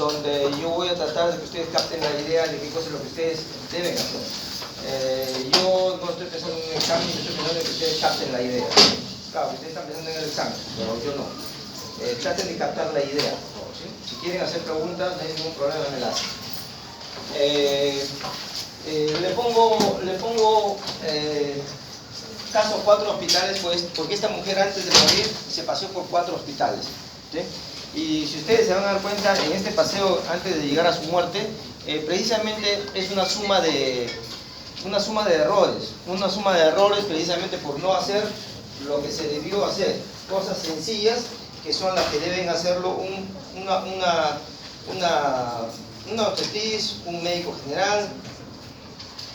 donde yo voy a tratar de que ustedes capten la idea de qué cosa es lo que ustedes deben hacer. Yo no estoy pensando en un examen, yo estoy pensando en que ustedes capten la idea. Claro, ustedes están pensando en el examen, pero yo no. Traten de captar la idea, ¿sí? Si quieren hacer preguntas, no hay ningún problema, me las hacen. Le pongo caso 4 hospitales, pues, porque esta mujer antes de morir se paseó por 4 hospitales, ¿sí? Y si ustedes se van a dar cuenta, en este paseo antes de llegar a su muerte, precisamente es una suma de errores precisamente por no hacer lo que se debió hacer, cosas sencillas que son las que deben hacerlo una obstetriz, un médico general,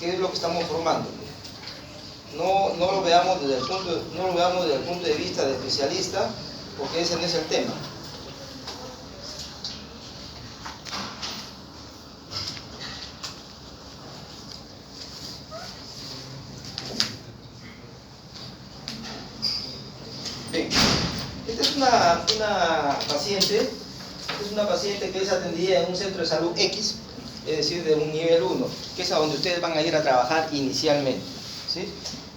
que es lo que estamos formando. No lo veamos desde el punto de vista de especialista, porque ese no es el tema. Bien, esta es una paciente que es atendida en un centro de salud X, es decir, de un nivel 1, que es a donde ustedes van a ir a trabajar inicialmente, ¿sí?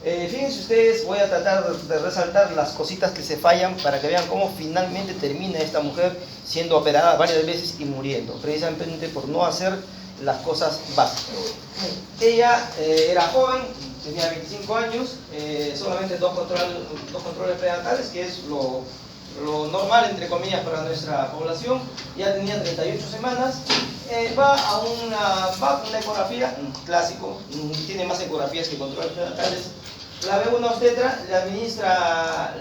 Fíjense ustedes, voy a tratar de resaltar las cositas que se fallan para que vean cómo finalmente termina esta mujer siendo operada varias veces y muriendo, precisamente por no hacer las cosas básicas. Ella era joven, tenía 25 años, solamente dos controles prenatales, que es lo normal, entre comillas, para nuestra población. Ya tenía 38 semanas. Va a una ecografía, clásico, tiene más ecografías que controles prenatales. La ve una obstetra, le administra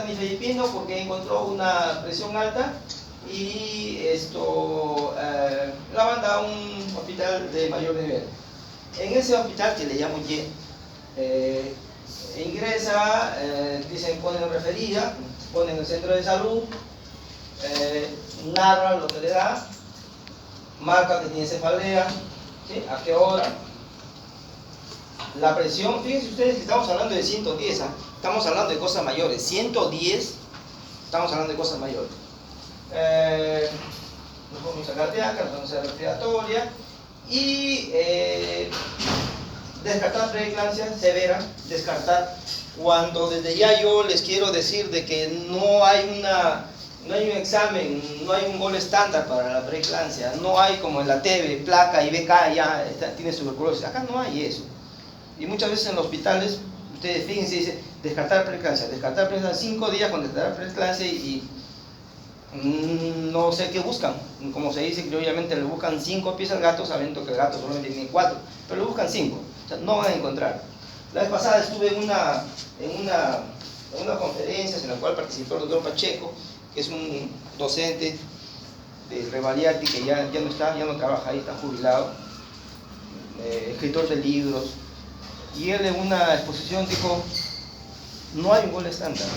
nifedipino porque encontró una presión alta y la manda a un hospital de mayor nivel. En ese hospital, que le llamo Y, ingresa, dicen, ponen referida, ponen el centro de salud, narra lo que le da, marca que tiene cefalea, ¿sí? A qué hora, la presión. Fíjense ustedes que estamos hablando de 110, estamos hablando de cosas mayores. 110, estamos hablando de cosas mayores. Resonancia cardíaca, resonancia respiratoria y descartar preeclampsia severa, descartar cuando desde ya yo les quiero decir de que no hay un examen, no hay un gol estándar para la preeclampsia, no hay como en la TB, placa y BK ya tiene tuberculosis, acá no hay eso. Y muchas veces en los hospitales, ustedes fíjense, dice descartar preeclampsia 5 días con descartar preeclampsia y no sé qué buscan, como se dice criollamente, le buscan 5 pies al gato, sabiendo que el gato solamente tiene 4, pero le buscan 5, o sea, no van a encontrar. La vez pasada estuve en una conferencia en la cual participó el doctor Pacheco, que es un docente de Revaliati, que ya no trabaja ahí, está jubilado, escritor de libros, y él en una exposición dijo, no hay un gol estándar.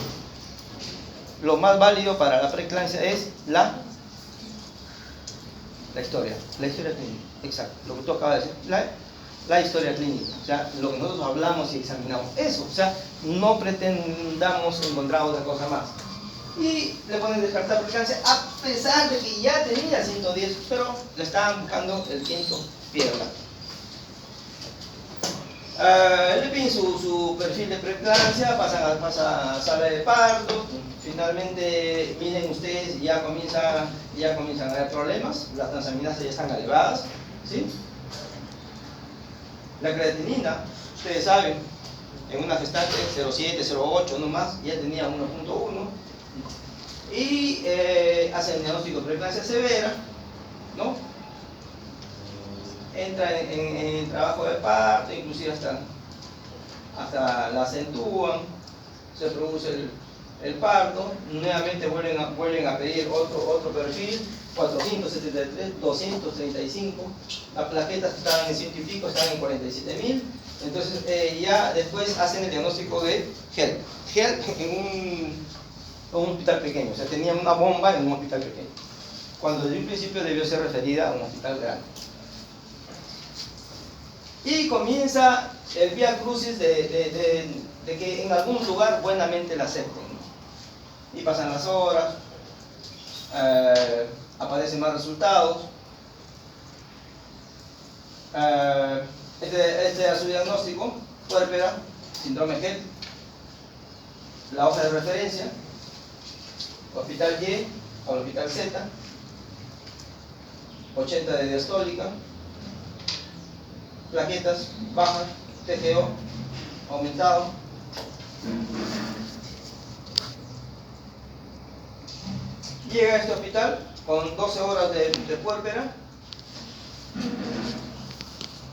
Lo más válido para la preeclampsia es la historia clínica, exacto, lo que tú acabas de decir, la historia clínica, o sea, lo que nosotros hablamos y examinamos, eso, o sea, no pretendamos encontrar otra cosa más. Y le ponen descartar preeclampsia a pesar de que ya tenía 110, pero le estaban buscando el quinto pie del gato. Le piden su perfil de preeclampsia, pasan a sala de parto. Finalmente, miren ustedes, ya comienzan a haber problemas, las transaminasas ya están elevadas, ¿sí? La creatinina, ustedes saben, en una gestante 0,7, 0,8 no más, ya tenía 1,1 y hacen el diagnóstico de preeclampsia severa, ¿no? Entra en trabajo de parto, inclusive hasta la acentúan, se produce el parto, nuevamente vuelven a pedir otro perfil, 473, 235, las plaquetas que estaban en 100 y pico están en 47.000, entonces ya después hacen el diagnóstico de HELP en un hospital pequeño, o sea, tenían una bomba en un hospital pequeño, cuando desde un principio debió ser referida a un hospital grande. Y comienza el vía crucis de que en algún lugar buenamente la acepten, ¿no? Y pasan las horas, aparecen más resultados, Este era su diagnóstico: puérpera, síndrome GEP, la hoja de referencia, hospital Y al hospital Z, 80 de diastólica, plaquetas bajas, TGO aumentado. Llega a este hospital con 12 horas de puérpera,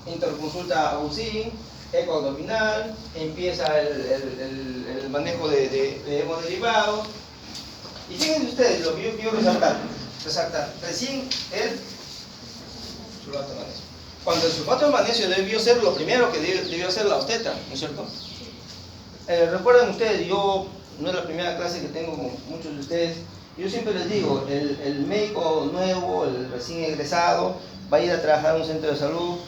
interconsulta a UCI, eco abdominal, empieza el manejo de hemoderivados. Y fíjense ustedes lo que yo quiero resaltar, recién el sulfato de magnesio. Cuando el sulfato de magnesio debió ser lo primero que debió hacer la obstetra, ¿no es cierto? Recuerden ustedes, yo no es la primera clase que tengo con muchos de ustedes. Yo siempre les digo, el médico nuevo, el recién egresado, va a ir a trabajar en un centro de salud,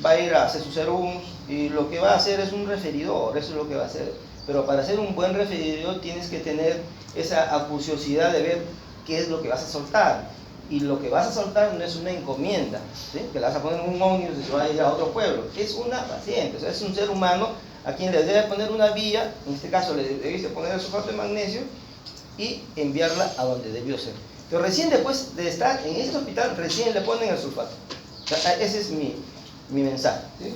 va a ir a hacer sus serums, y lo que va a hacer es un referidor, eso es lo que va a hacer. Pero para ser un buen referidor tienes que tener esa acuciosidad de ver qué es lo que vas a soltar. Y lo que vas a soltar no es una encomienda, ¿sí? Que la vas a poner en un ómnibus y se va a ir a otro pueblo. Es una paciente, o sea, es un ser humano a quien le debe poner una vía, en este caso le debiste poner el sulfato de magnesio, y enviarla a donde debió ser. Pero recién después de estar en este hospital, recién le ponen el sulfato. O sea, ese es mi mensaje, ¿sí?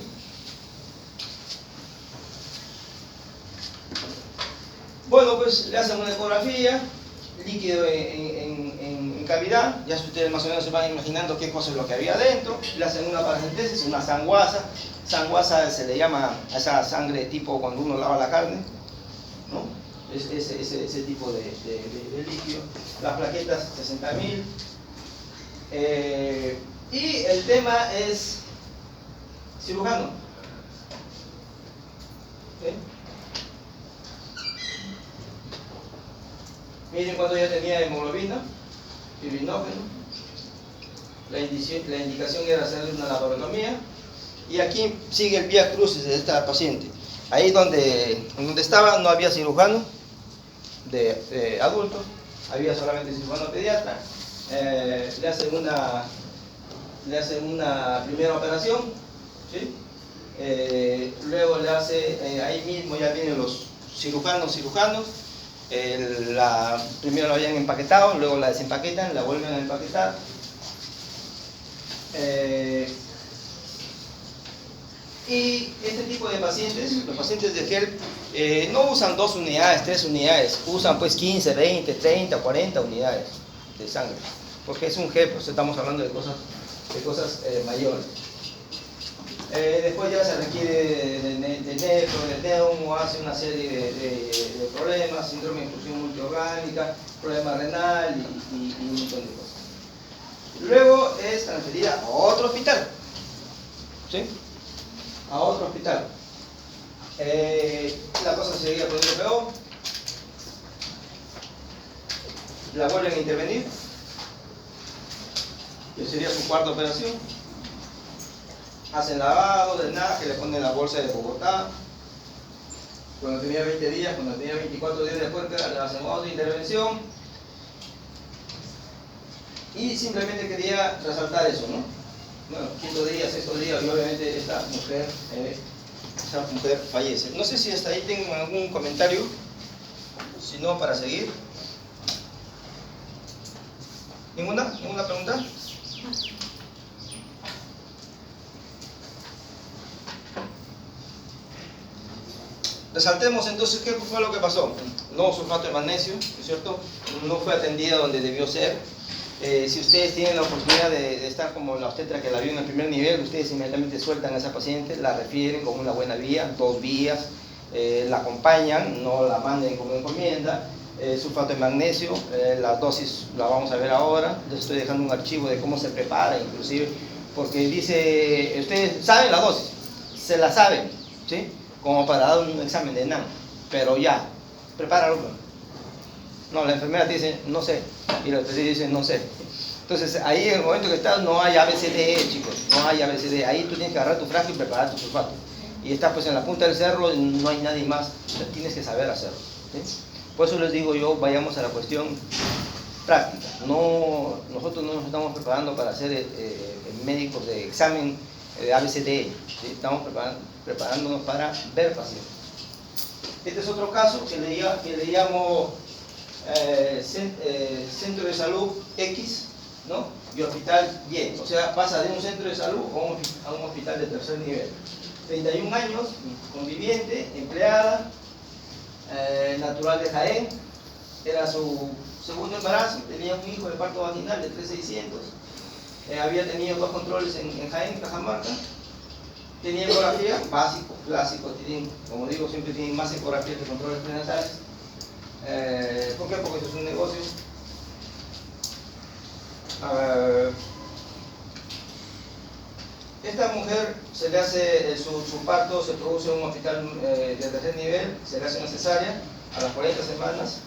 Bueno, pues le hacen una ecografía, líquido en cavidad, ya ustedes más o menos se van imaginando qué cosa es lo que había adentro. Le hacen una paracentesis, una sanguasa. Sanguasa se le llama a esa sangre tipo cuando uno lava la carne, ¿no? Ese tipo de líquido. Las plaquetas 60.000. Y el tema es cirujano. ¿Sí? Miren cuando ya tenía hemoglobina, fibrinogen. La indicación era hacerle una laparotomía. Y aquí sigue el vía crucis de esta paciente. Ahí donde estaba no había cirujano de adultos, había solamente cirujano pediatra. Le hacen una primera operación, ¿sí? Luego le hace, ahí mismo ya vienen los cirujanos. Primero la habían empaquetado, luego la desempaquetan, la vuelven a empaquetar. Y este tipo de pacientes, los pacientes de HELP, no usan 2 unidades, 3 unidades, usan pues 15, 20, 30, 40 unidades de sangre, porque es un HELP, pues estamos hablando de cosas mayores. Después ya se requiere de nefro, de neumo, hace una serie de problemas, síndrome de infusión multiorgánica, problema renal y un montón de cosas. Luego es transferida a otro hospital, ¿sí? A otro hospital. La cosa se seguía poniendo peor. La vuelven a intervenir, que sería su cuarta operación. Hacen lavado, drenaje, le ponen la bolsa de Bogotá. Cuando tenía 20 días, cuando tenía 24 días de puerta, le hacen otra intervención. Y simplemente quería resaltar eso, ¿no? Bueno, quinto día, sexto día, y obviamente esta mujer fallece. No sé si hasta ahí tengo algún comentario, si no, para seguir. ¿Ninguna pregunta? Resaltemos entonces qué fue lo que pasó. No sulfato de magnesio, ¿no es cierto? No fue atendida donde debió ser. Si ustedes tienen la oportunidad de estar como la obstetra que la vio en el primer nivel, ustedes inmediatamente sueltan a esa paciente, la refieren con una buena vía, 2 vías, la acompañan, no la manden como encomienda. Sulfato de magnesio, la dosis la vamos a ver ahora. Les estoy dejando un archivo de cómo se prepara, inclusive, porque dice, ustedes saben la dosis, se la saben, ¿sí? Como para dar un examen de NAM, pero ya, prepáralo. No, la enfermera te dice, no sé, y la especialista dice, no sé. Entonces, ahí en el momento que estás, no hay ABCD, chicos, no hay ABCD. Ahí tú tienes que agarrar tu frasco y preparar tu sulfato. Y estás pues en la punta del cerro, no hay nadie más, o sea, tienes que saber hacerlo, ¿sí? Por eso les digo yo, vayamos a la cuestión práctica. Nosotros no nos estamos preparando para ser médicos de examen ABCDE, ¿sí? Estamos preparándonos para ver pacientes. Este es otro caso que le llamo centro de salud X, ¿no? Y hospital Y, o sea, pasa de un centro de salud a un hospital de tercer nivel. 31 años, conviviente, empleada, natural de Jaén, era su segundo embarazo, tenía un hijo de parto vaginal de 3,600, había tenido 2 controles en Jaén, Cajamarca, tenía ecografía, básico, clásico, como digo, siempre tienen más ecografía que controles prenatales. ¿Por qué? Porque esto es un negocio. Esta mujer se le hace, su parto se produce en un hospital de tercer nivel, se le hace una cesárea a las 40 semanas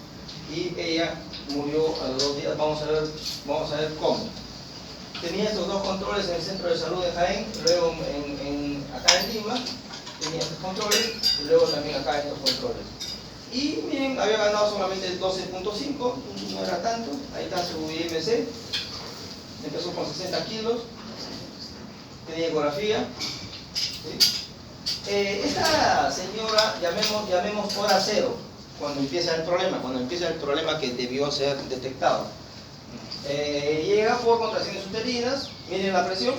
y ella murió a los 2 días. Vamos a ver cómo. Tenía estos 2 controles en el centro de salud de Jaén, luego acá en Lima tenía estos controles y luego también acá estos controles. Y miren, había ganado solamente 12,5, no era tanto. Ahí está su IMC, empezó con 60 kilos, tenía ecografía, ¿sí? Esta señora, llamemos hora cero, cuando empieza el problema que debió ser detectado. Llega por contracciones uterinas, miren la presión.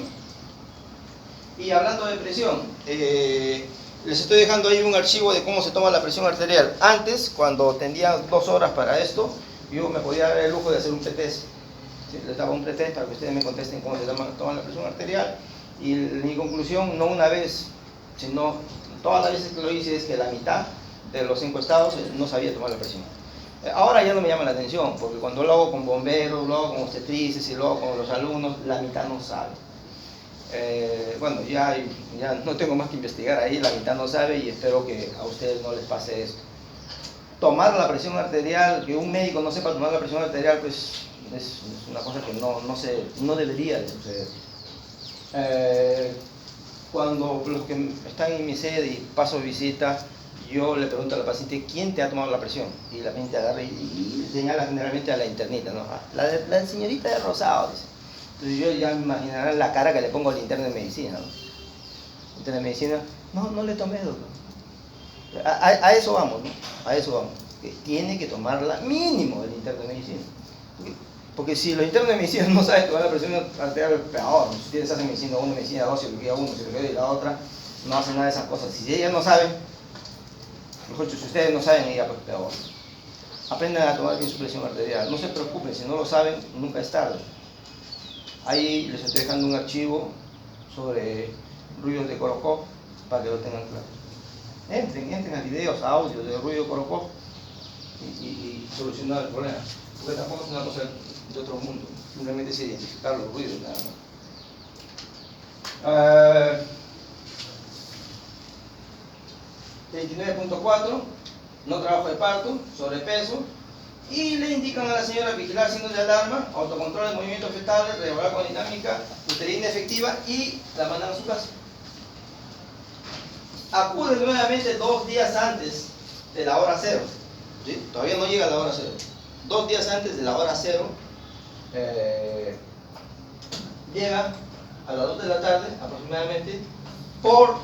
Y hablando de presión, les estoy dejando ahí un archivo de cómo se toma la presión arterial. Antes, cuando tenía 2 horas para esto, yo me podía dar el lujo de hacer un pretest. ¿Sí? Les daba un pretest para que ustedes me contesten cómo se toma la presión arterial. Y mi conclusión, no una vez, sino todas las veces que lo hice, es que la mitad de los encuestados no sabía tomar la presión. Ahora ya no me llama la atención, porque cuando lo hago con bomberos, lo hago con obstetrices y lo hago con los alumnos, la mitad no sabe. Bueno, ya no tengo más que investigar ahí, la mitad no sabe y espero que a ustedes no les pase esto. Tomar la presión arterial, que un médico no sepa tomar la presión arterial, pues es una cosa que no debería de suceder. Cuando los que están en mi sede y paso visita, yo le pregunto a la paciente, ¿quién te ha tomado la presión? Y la paciente agarra y señala generalmente a la internita, ¿no? La señorita de rosado, dice. Entonces yo ya me imaginarán la cara que le pongo al interno de medicina, ¿no? Interno de medicina, no le tomé, doctor. A eso vamos, ¿no? A eso vamos. Que tiene que tomarla mínimo el interno de medicina. Porque si los internos de medicina no saben tomar la presión arterial, es peor. Si ustedes hacen medicina 1, medicina 2, cirugía 1, cirugía y la otra, no hacen nada de esas cosas. Si ellas no saben, mejor dicho, si ustedes no saben, ella pues peor. Aprendan a tomar bien su presión arterial. No se preocupen, si no lo saben, nunca es tarde. Ahí les estoy dejando un archivo sobre ruidos de Korokov para que lo tengan claro. Entren a videos, a audios de ruido de Korokov y solucionar el problema. Porque tampoco es una cosa de otro mundo, simplemente es identificar los ruidos nada más. 29.4, no trabajo de parto, sobrepeso. Y le indican a la señora vigilar signos de alarma, autocontrol de movimientos fetales, regular con dinámica uterina efectiva y la mandan a su casa. Acude nuevamente 2 días antes de la hora cero. ¿Sí? Todavía no llega a la hora cero. 2 días antes de la hora cero, llega a las 2 de la tarde aproximadamente por,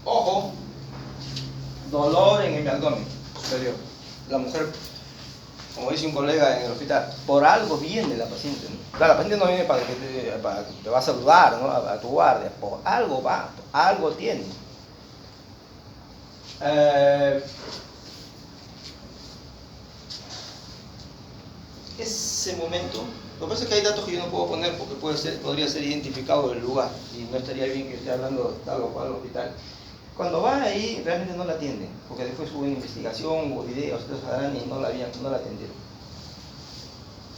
ojo, dolor en el abdomen superior. La mujer, como dice un colega en el hospital, por algo viene la paciente, ¿no? Claro, la paciente no viene para que te va a saludar, ¿no? a tu guardia, por algo va, algo tiene. Ese momento, lo que pasa es que hay datos que yo no puedo poner porque podría ser identificado el lugar y no estaría bien que esté hablando de tal o cual hospital. Cuando va ahí realmente no la atienden, porque después hubo una investigación, hubo videos, ustedes sabrán, y no la atendieron.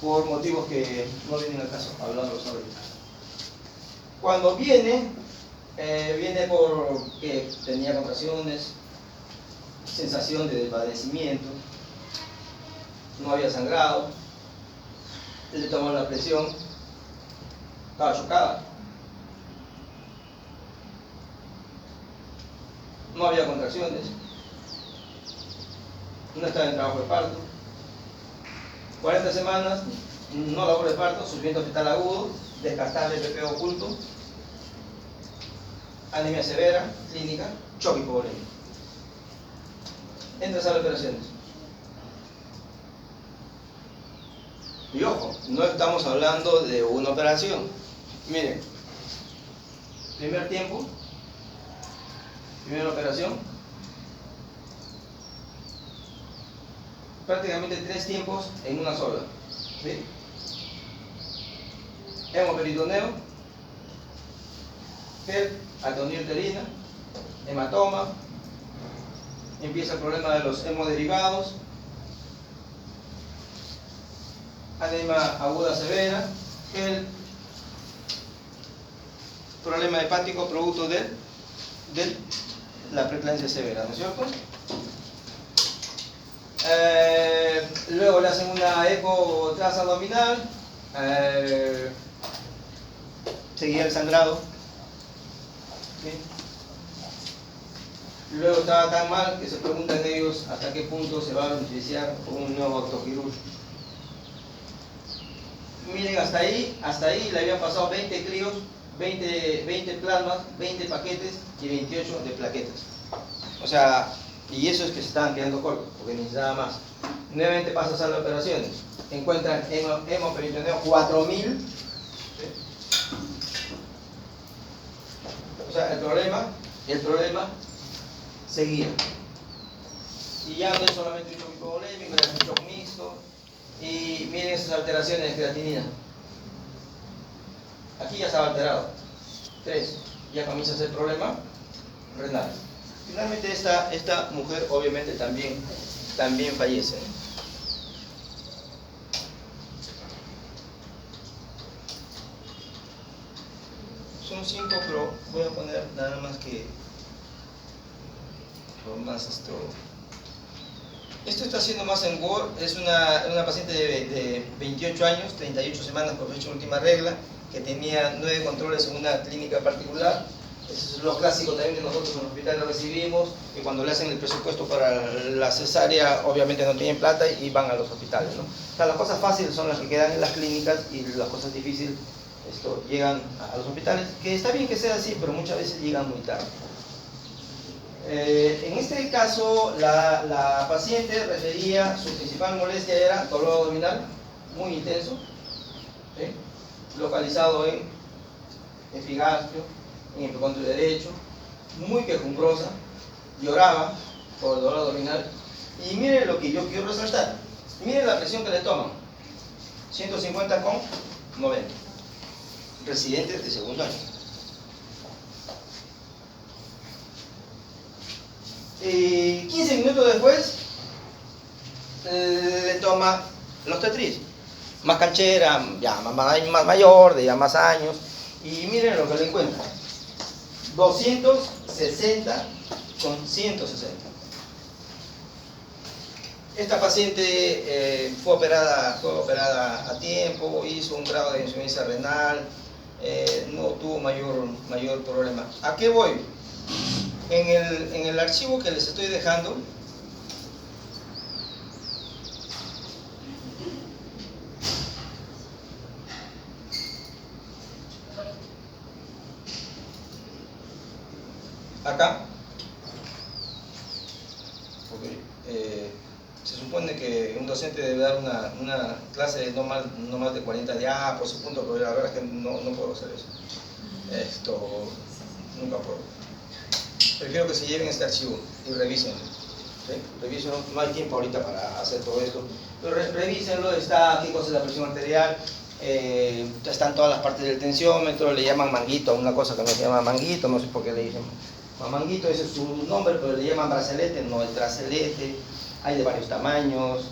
Por motivos que no vienen al caso, hablándolos ahorita. Cuando viene porque tenía contracciones, sensación de desvanecimiento, no había sangrado, le tomó la presión, estaba chocada. No había contracciones, no estaba en trabajo de parto, 40 semanas, no labor de parto, sufrimiento fetal agudo, descartable PP oculto. anemia severa, clínica, choque hipovolémico. Entra a sala de operaciones. Y ojo, no estamos hablando de una operación. Miren, primer tiempo, primera operación, prácticamente 3 tiempos en una sola. ¿Sí? Hemoperitoneo, gel, atonía uterina, hematoma, empieza el problema de los hemoderivados, anemia aguda severa, gel, problema hepático producto de la preeclampsia severa, ¿no es cierto? Luego le hacen una eco transabdominal, seguía el sangrado. ¿Sí? Luego estaba tan mal que se preguntan ellos hasta qué punto se va a beneficiar un nuevo acto quirúrgico. Miren, hasta ahí le habían pasado 20 críos, 20 plasmas, 20 paquetes y 28 de plaquetas. O sea, y eso es que se estaban quedando cortos, porque necesitaba más. Nuevamente pasa a sala de operaciones. Encuentran hemoperitoneo 4000. ¿Sí? O sea, el problema seguía. Y ya no es solamente un choque hipovolémico, es un shock mixto. Y miren esas alteraciones de creatinina. Aquí ya estaba alterado. 3. Ya comienza a ser problema renal. Finalmente esta mujer obviamente también fallece. Son 5, pero voy a poner nada más que más esto. Esto está haciendo más en Word. Es una paciente de 28 años, 38 semanas por fecha última regla, que tenía 9 controles en una clínica particular. Eso es lo clásico también que nosotros en el hospital recibimos, que cuando le hacen el presupuesto para la cesárea, obviamente no tienen plata y van a los hospitales, ¿no? O sea, las cosas fáciles son las que quedan en las clínicas y las cosas difíciles llegan a los hospitales, que está bien que sea así, pero muchas veces llegan muy tarde. En este caso, la paciente refería, su principal molestia era dolor abdominal, muy intenso, ¿sí? Localizado en epigastrio, en el epicondrio derecho, muy quejumbrosa, lloraba por el dolor abdominal. Y miren lo que yo quiero resaltar, miren la presión que le toman, 150 con 90, residente de segundo año. 15 minutos después le toma los tetris, más canchera, ya más mayor, de ya más años, y miren lo que le encuentra, 260 con 160. Esta paciente fue operada a tiempo, hizo un grado de insuficiencia renal, no tuvo mayor problema. ¿A qué voy? En el archivo que les estoy dejando, acá, porque se supone que un docente debe dar una clase de no más de 40 diapos, su punto, pero la verdad es que no puedo hacer eso. Nunca puedo. Prefiero que se lleven este archivo y revísenlo. ¿Sí? Revísenlo, no hay tiempo ahorita para hacer todo esto, pero revísenlo. Está aquí cosas de la presión arterial, están todas las partes del tensiómetro, le llaman manguito a una cosa que no se llama manguito, no sé por qué le dicen manguito, ese es su nombre, pero le llaman bracelete, no el tracelete. Hay de varios tamaños,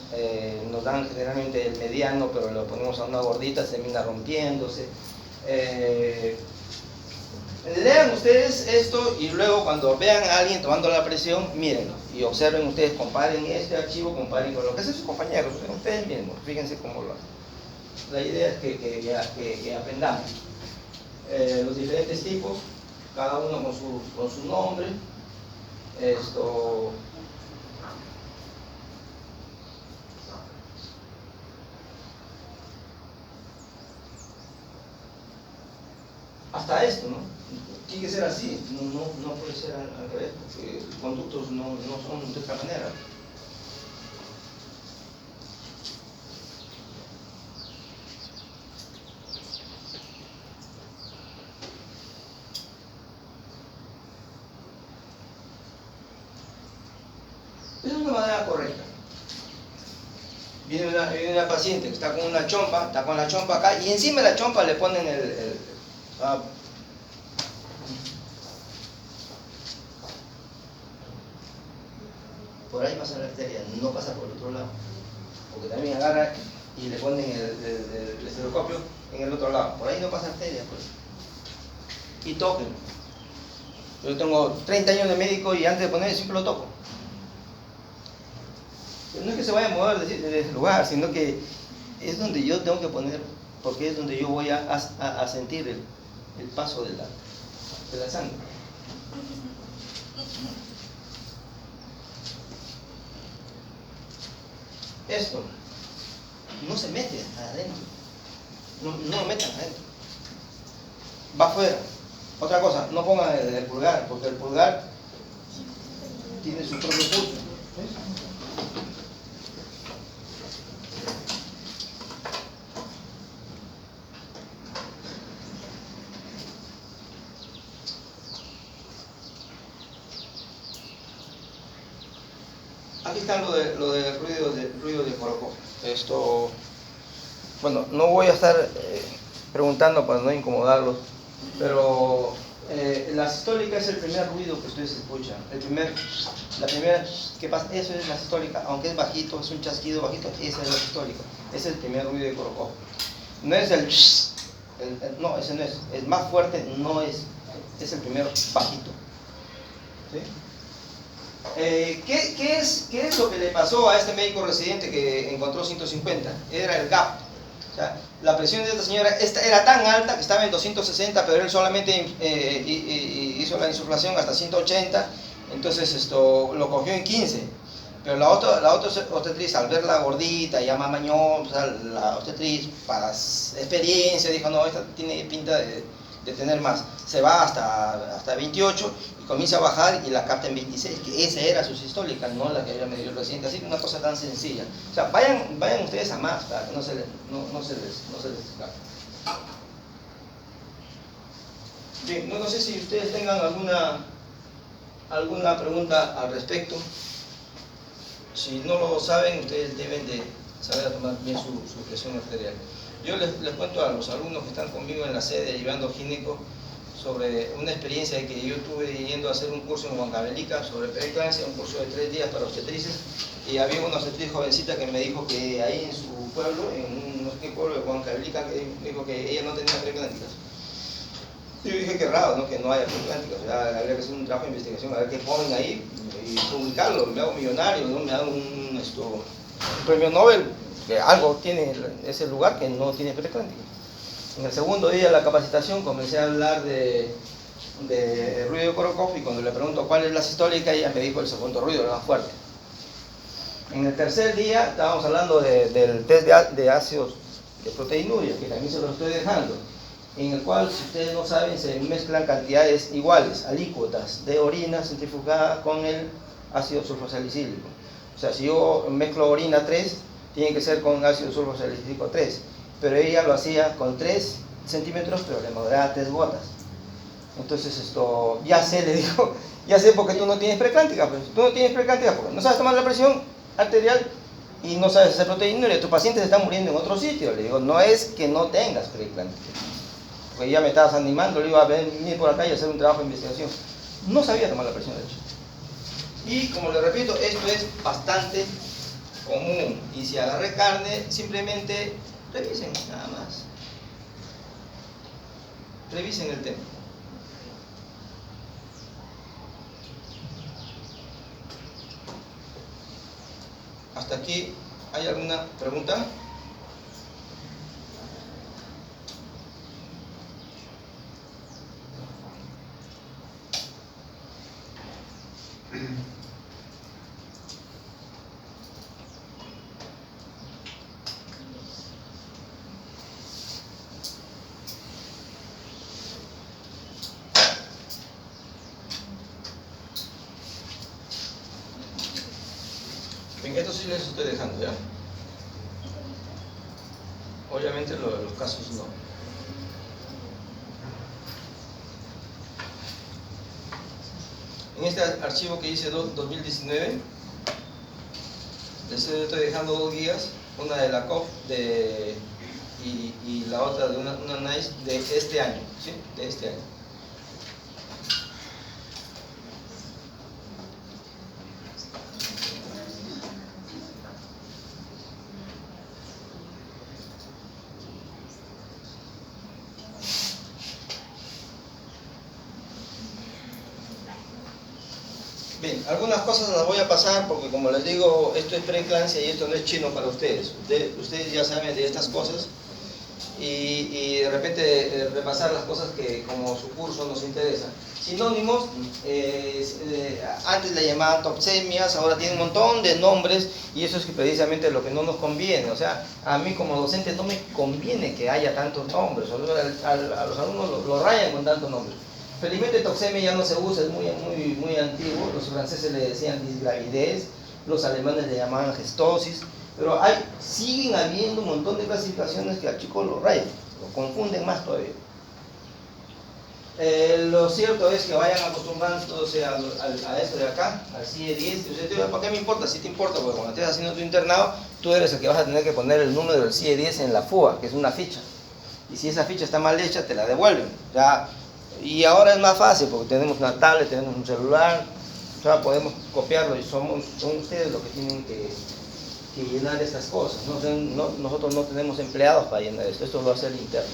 nos dan generalmente el mediano, pero lo ponemos a una gordita, se termina rompiéndose. Lean ustedes esto y luego cuando vean a alguien tomando la presión, mírenlo y observen ustedes, comparen este archivo, comparen con lo que hacen sus compañeros, ustedes mismos, fíjense cómo lo hacen. La idea es que aprendamos los diferentes tipos, cada uno con su nombre. Hasta esto, ¿no? tiene que ser así, no puede ser al revés, porque los conductos no son de otra manera. Esa es una manera correcta. Viene una paciente que está con la chompa acá, y encima de la chompa le ponen por ahí pasa la arteria, no pasa por el otro lado, porque también agarra y le ponen el estetoscopio en el otro lado, por ahí no pasa arteria, pues. Y toquen. Yo tengo 30 años de médico y antes de poner siempre lo toco. No es que se vaya a mover de ese lugar, sino que es donde yo tengo que poner, porque es donde yo voy a sentir el paso de la sangre. Esto no se mete adentro, no lo metan adentro, va afuera. Otra cosa, no pongan el pulgar, porque el pulgar tiene su propio pulso. ¿Ves? Aquí está lo del ruido de Korokov. Esto, bueno, no voy a estar preguntando para no incomodarlos, pero la sistólica es el primer ruido que ustedes escuchan. La primera que pasa, eso es la sistólica, aunque es bajito, es un chasquido bajito, esa es la sistólica. Ese es el primer ruido de Korokov. No es no, ese no es más fuerte, no es el primero bajito. ¿Sí? ¿Qué es lo que le pasó a este médico residente que encontró 150? Era el gap. O sea, la presión de esta señora era tan alta que estaba en 260, pero él solamente hizo la insuflación hasta 180, entonces esto lo cogió en 15. Pero la otra obstetriz, al verla gordita, ya más mañón, o sea, la obstetriz, para experiencia, dijo, no, esta tiene pinta de tener más. Se va hasta 28 y comienza a bajar y la capta en 26, que esa era su sistólica, no la que había medido el reciente. Así que una cosa tan sencilla. O sea, vayan ustedes a más para que no se les escape. Bien, no sé si ustedes tengan alguna pregunta al respecto. Si no lo saben, ustedes deben de saber tomar bien su presión arterial. Yo les cuento a los alumnos que están conmigo en la sede llevando gineco sobre una experiencia que yo tuve yendo a hacer un curso en Huancavelica sobre preeclampsia, un curso de 3 días para obstetrices, y había una obstetriz jovencita que me dijo que ahí en su pueblo, en no sé qué pueblo de Huancavelica, que me dijo que ella no tenía preeclánticas. Yo dije que raro, ¿no? Que no haya preeclánticas, o sea, habría que hacer un trabajo de investigación, a ver qué ponen ahí y publicarlo, me hago millonario, ¿no? Me hago un premio Nobel, que algo tiene ese lugar que no tiene preeclánticas. En el segundo día de la capacitación comencé a hablar de ruido de Korokov, y cuando le pregunto cuál es la sistólica, ella me dijo el segundo ruido, el más fuerte. En el tercer día estábamos hablando del test de ácidos de proteinuria, que también se lo estoy dejando, en el cual, si ustedes no saben, se mezclan cantidades iguales, alícuotas, de orina centrifugada con el ácido sulfosalicílico. O sea, si yo mezclo orina 3, tiene que ser con ácido sulfosalicílico 3. Pero ella lo hacía con 3 centímetros, pero le moderaba 3 gotas. Entonces esto, ya sé, le digo, ya sé porque tú no tienes preeclántica, pues. Tú no tienes preeclántica porque no sabes tomar la presión arterial y no sabes hacer proteinuria. Tu paciente se está muriendo en otro sitio. Le digo, no es que no tengas preeclántica. Porque ya me estabas animando, le iba a venir por acá y hacer un trabajo de investigación. No sabía tomar la presión, de hecho. Y como le repito, esto es bastante común. Y si agarré carne, simplemente revisen nada más. Revisen el tema. ¿Hasta aquí hay alguna pregunta? Bien, esto sí les estoy dejando, ¿ya? Obviamente los casos no. En este archivo que dice 2019, les estoy dejando dos guías, una de la COF y la otra de una NICE de este año, ¿sí? De este año. Bien, algunas cosas las voy a pasar porque, como les digo, esto es preeclampsia y esto no es chino para ustedes. Ustedes ya saben de estas cosas y de repente repasar las cosas que como su curso nos interesa. Sinónimos, antes le llamaban toxemias, ahora tienen un montón de nombres y eso es precisamente lo que no nos conviene. O sea, a mí como docente no me conviene que haya tantos nombres, a los alumnos lo rayan con tantos nombres. Felizmente toxemia ya no se usa, es muy antiguo. Los franceses le decían disgravidez, los alemanes le llamaban gestosis, pero siguen habiendo un montón de clasificaciones que al chico lo rayan, lo confunden más todavía. Lo cierto es que vayan acostumbrándose a esto de acá, al CIE 10. ¿Para qué me importa? Si te importa, porque cuando estés haciendo tu internado, tú eres el que vas a tener que poner el número del CIE 10 en la FUA, que es una ficha. Y si esa ficha está mal hecha, te la devuelven. Y ahora es más fácil porque tenemos una tablet, tenemos un celular, o sea, podemos copiarlo y son ustedes los que tienen que llenar estas cosas. Nosotros no tenemos empleados para llenar esto lo hace el interno.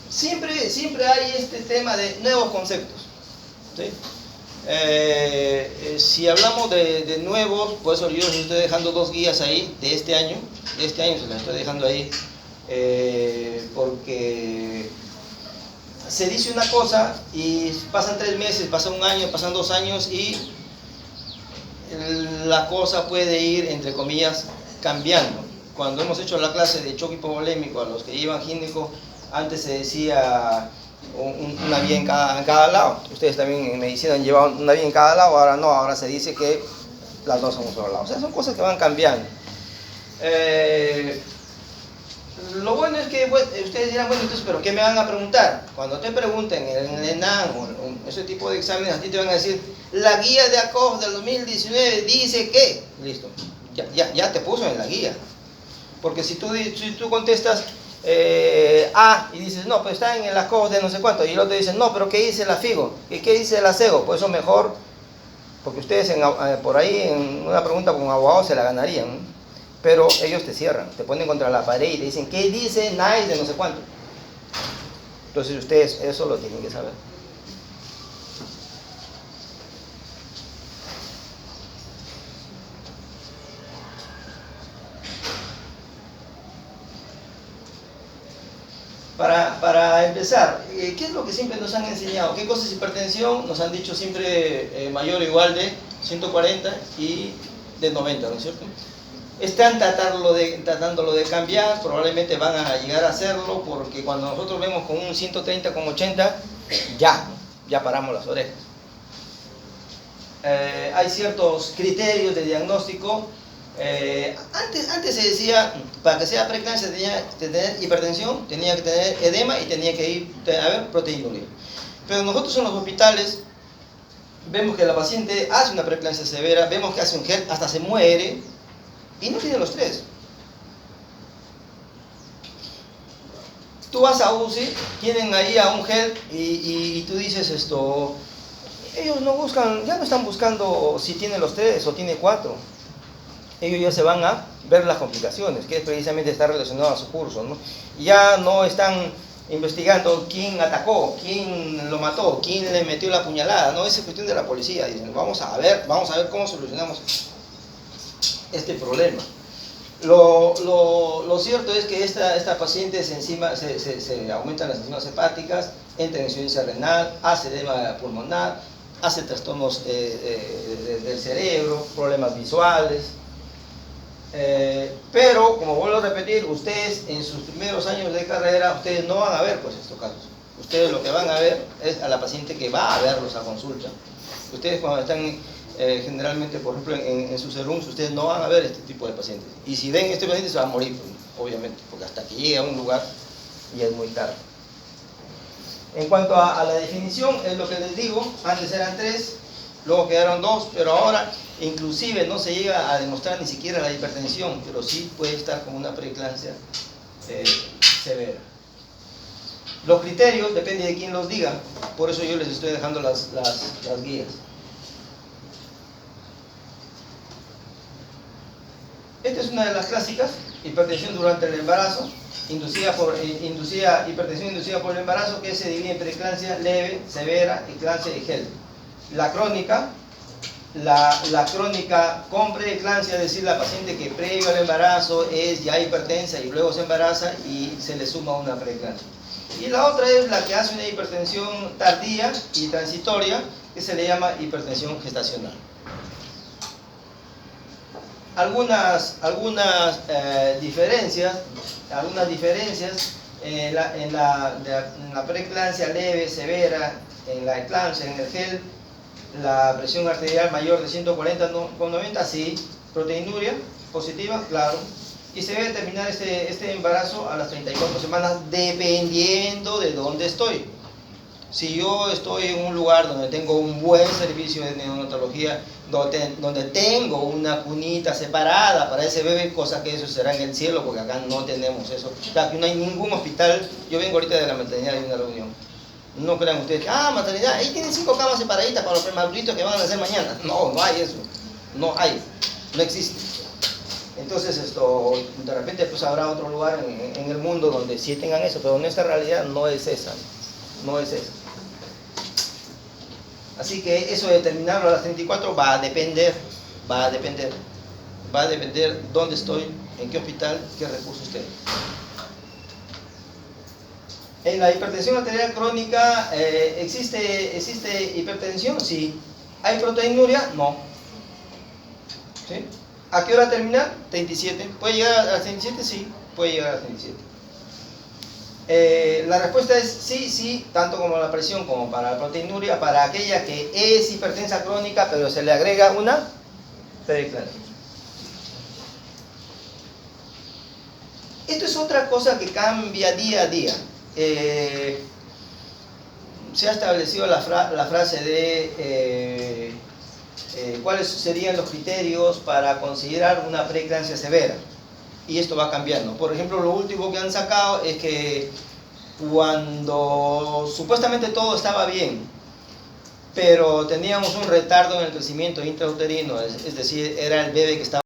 Siempre hay este tema de nuevos conceptos, ¿sí? Si hablamos de nuevos, por eso yo les estoy dejando dos guías ahí de este año se las estoy dejando ahí. Porque se dice una cosa y pasan 3 meses, pasa un año, pasan 2 años y la cosa puede ir, entre comillas, cambiando. Cuando hemos hecho la clase de choque hipovolémico a los que llevan gínico, antes se decía una vía en cada lado. Ustedes también en medicina han llevado una vía en cada lado, ahora no, ahora se dice que las dos son un solo lado. O sea, son cosas que van cambiando. Lo bueno es que ustedes dirán, bueno, entonces, ¿pero qué me van a preguntar? Cuando te pregunten en el ENAM o ese tipo de exámenes, a ti te van a decir, la guía de ACOF del 2019 dice que, listo, ya te puso en la guía. Porque si tú contestas A y dices, no, pues está en el ACOF de no sé cuánto, y el otro dice, no, pero ¿qué dice la FIGO? ¿Qué dice la CEGO? Pues eso mejor, porque ustedes por ahí en una pregunta con abogado se la ganarían, ¿no? Pero ellos te cierran, te ponen contra la pared y te dicen, ¿qué dice NICE de no sé cuánto? Entonces ustedes eso lo tienen que saber. Para empezar, ¿qué es lo que siempre nos han enseñado? ¿Qué cosa es hipertensión? Nos han dicho siempre mayor o igual de 140 y de 90, ¿no es cierto? Están tratándolo de cambiar, probablemente van a llegar a hacerlo, porque cuando nosotros vemos con un 130 con 80, ya paramos las orejas. Hay ciertos criterios de diagnóstico. Antes se decía, para que sea preeclampsia tenía que tener hipertensión, tenía que tener edema y tenía que haber proteinuria. Pero nosotros en los hospitales vemos que la paciente hace una preeclampsia severa, vemos que hace un gel, hasta se muere, y no tiene los tres. Tú vas a UCI, tienen ahí a un gel y tú dices ellos ya no están buscando si tiene los tres o tiene 4. Ellos ya se van a ver las complicaciones, que es precisamente está relacionado a su curso, ¿no? Ya no están investigando quién atacó, quién lo mató, quién le metió la puñalada, no, esa es cuestión de la policía. Dicen, vamos a ver cómo solucionamos este problema. Lo cierto es que esta paciente se aumentan las enzimas hepáticas, entra en insuficiencia renal, hace edema pulmonar, hace trastornos del cerebro, problemas visuales. Pero, como vuelvo a repetir, ustedes en sus primeros años de carrera, ustedes no van a ver pues estos casos. Ustedes lo que van a ver es a la paciente que va a verlos a consulta. Ustedes cuando están generalmente, por ejemplo, en sus rooms, ustedes no van a ver este tipo de pacientes. Y si ven este paciente se va a morir, obviamente, porque hasta que llegue a un lugar ya es muy tarde. En cuanto a la definición, es lo que les digo, antes eran 3, luego quedaron 2, pero ahora inclusive no se llega a demostrar ni siquiera la hipertensión, pero sí puede estar con una preeclampsia severa. Los criterios depende de quién los diga, por eso yo les estoy dejando las guías. Esta es una de las clásicas, hipertensión durante el embarazo, hipertensión inducida por el embarazo, que se divide en preeclampsia leve, severa, eclampsia y gel. La crónica con preeclampsia, es decir, la paciente que previo al embarazo es ya hipertensa y luego se embaraza y se le suma una preeclampsia. Y la otra es la que hace una hipertensión tardía y transitoria, que se le llama hipertensión gestacional. Algunas diferencias en la preeclampsia leve, severa, en la eclampsia, en el gel, la presión arterial mayor de 140/90, sí. Proteinuria positiva, claro. Y se debe terminar este embarazo a las 34 semanas, dependiendo de dónde estoy. Si yo estoy en un lugar donde tengo un buen servicio de neonatología, donde tengo una cunita separada para ese bebé, cosa que eso será en el cielo, porque acá no tenemos eso. Aquí no hay ningún hospital. Yo vengo ahorita de la maternidad de una reunión. No crean ustedes, maternidad, ahí tienen 5 camas separaditas para los prematuritos que van a nacer mañana. No hay eso. No existe. Entonces de repente pues habrá otro lugar en el mundo donde sí tengan eso, pero nuestra realidad no es esa. No es esa. Así que eso de terminarlo a las 34 va a depender dónde estoy, en qué hospital, qué recursos tengo. En la hipertensión arterial crónica, ¿existe hipertensión? Sí. ¿Hay proteinuria? No. ¿Sí? ¿A qué hora terminar? 37. ¿Puede llegar a las 37? Sí, puede llegar a las 37. La respuesta es sí, tanto como la presión como para la proteinuria, para aquella que es hipertensa crónica, pero se le agrega una preeclampsia. Esto es otra cosa que cambia día a día. Se ha establecido la frase de cuáles serían los criterios para considerar una preeclampsia severa. Y esto va cambiando. Por ejemplo, lo último que han sacado es que cuando supuestamente todo estaba bien, pero teníamos un retardo en el crecimiento intrauterino, es decir, era el bebé que estaba